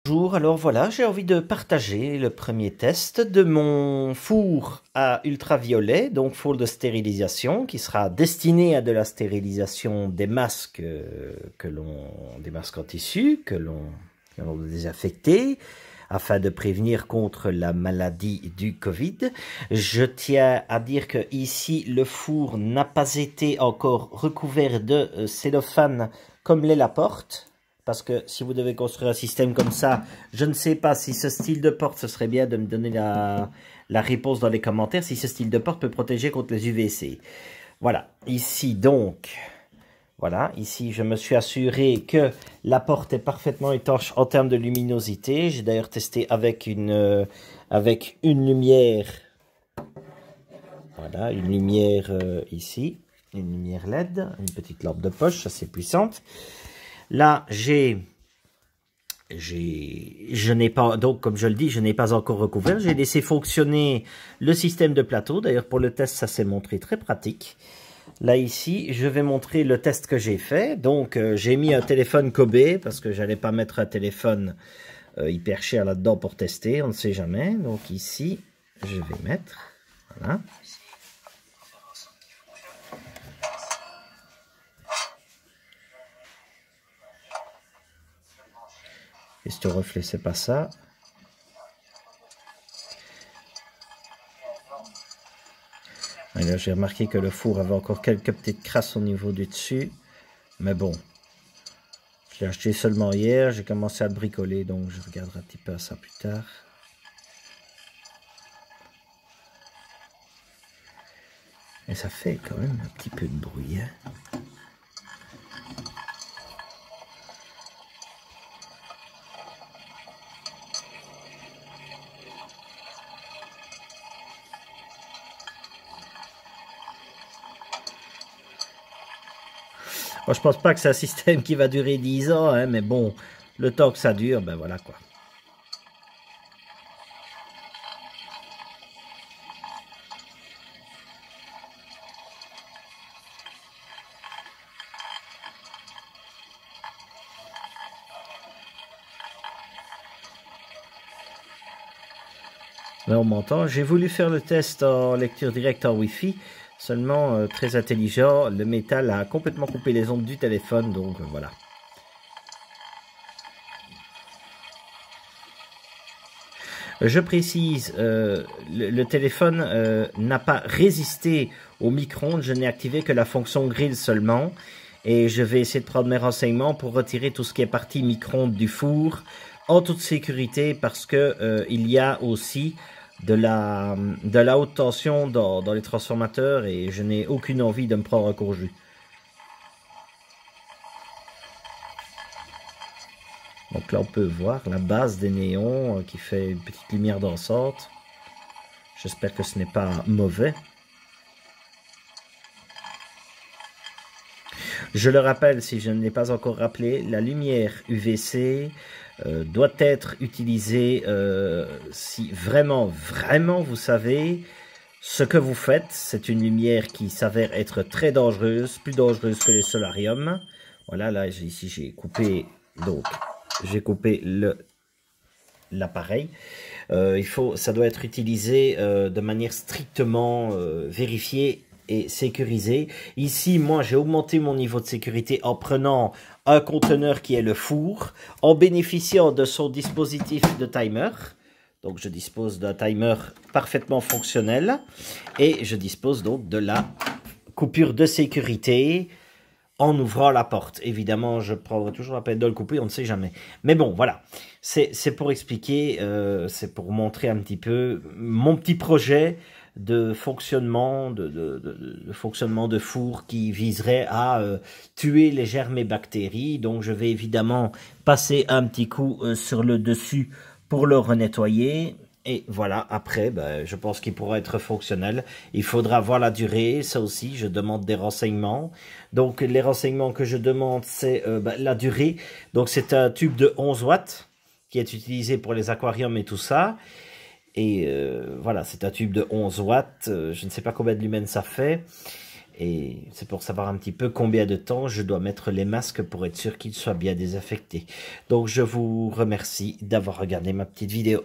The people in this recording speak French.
Bonjour, alors voilà, j'ai envie de partager le premier test de mon four à ultraviolet, donc four de stérilisation, qui sera destiné à de la stérilisation des masques des masques en tissu que l'on doit désinfecter afin de prévenir contre la maladie du Covid. Je tiens à dire que ici le four n'a pas été encore recouvert de cellophane comme l'est la porte. Parce que si vous devez construire un système comme ça, je ne sais pas si ce style de porte, ce serait bien de me donner la réponse dans les commentaires, si ce style de porte peut protéger contre les UVC. Voilà, ici donc, voilà, ici je me suis assuré que la porte est parfaitement étanche en termes de luminosité. J'ai d'ailleurs testé avec une lumière, voilà, une lumière ici, une lumière LED, une petite lampe de poche assez puissante. Là, je n'ai pas, donc comme je le dis, je n'ai pas encore recouvert. J'ai laissé fonctionner le système de plateau. D'ailleurs, pour le test, ça s'est montré très pratique. Là, ici, je vais montrer le test que j'ai fait. Donc, j'ai mis un téléphone Kobe parce que j'allais pas mettre un téléphone hyper cher là-dedans pour tester. On ne sait jamais. Donc, ici, je vais mettre, voilà. Et ce reflet, c'est pas ça. Et là, j'ai remarqué que le four avait encore quelques petites crasses au niveau du dessus. Mais bon, je l'ai acheté seulement hier. J'ai commencé à le bricoler, donc je regarderai un petit peu ça plus tard. Et ça fait quand même un petit peu de bruit, hein. Bon, je pense pas que c'est un système qui va durer 10 ans, hein, mais bon, le temps que ça dure, ben voilà quoi. Là, on m'entend. J'ai voulu faire le test en lecture directe en Wi-Fi. Seulement, très intelligent, le métal a complètement coupé les ondes du téléphone, donc voilà. Je précise, le téléphone n'a pas résisté au micro-ondes, je n'ai activé que la fonction grill seulement. Et je vais essayer de prendre mes renseignements pour retirer tout ce qui est partie micro-ondes du four, en toute sécurité, parce que il y a aussi de la haute tension dans les transformateurs et je n'ai aucune envie de me prendre un court-jus. Donc là on peut voir la base des néons qui fait une petite lumière dansante. J'espère que ce n'est pas mauvais. Je le rappelle, si je ne l'ai pas encore rappelé, la lumière UVC doit être utilisée si vraiment vous savez ce que vous faites. C'est une lumière qui s'avère être très dangereuse, plus dangereuse que les solariums. Voilà, là ici j'ai coupé, donc j'ai coupé l'appareil. Ça doit être utilisé de manière strictement vérifiée et sécurisé. Ici, moi, j'ai augmenté mon niveau de sécurité en prenant un conteneur qui est le four, en bénéficiant de son dispositif de timer. Donc, je dispose d'un timer parfaitement fonctionnel et je dispose donc de la coupure de sécurité en ouvrant la porte. Évidemment, je prendrai toujours la peine de le couper, on ne sait jamais. Mais bon, voilà. C'est pour expliquer, c'est pour montrer un petit peu mon petit projet de fonctionnement de four qui viserait à tuer les germes et bactéries. Donc je vais évidemment passer un petit coup sur le dessus pour le renettoyer. Et voilà, après, ben, je pense qu'il pourra être fonctionnel. Il faudra voir la durée, ça aussi, je demande des renseignements. Donc les renseignements que je demande, c'est la durée. Donc c'est un tube de 11 watts qui est utilisé pour les aquariums et tout ça. Et voilà, c'est un tube de 11 watts, je ne sais pas combien de lumens ça fait. Et c'est pour savoir un petit peu combien de temps je dois mettre les masques pour être sûr qu'ils soient bien désinfectés. Donc je vous remercie d'avoir regardé ma petite vidéo.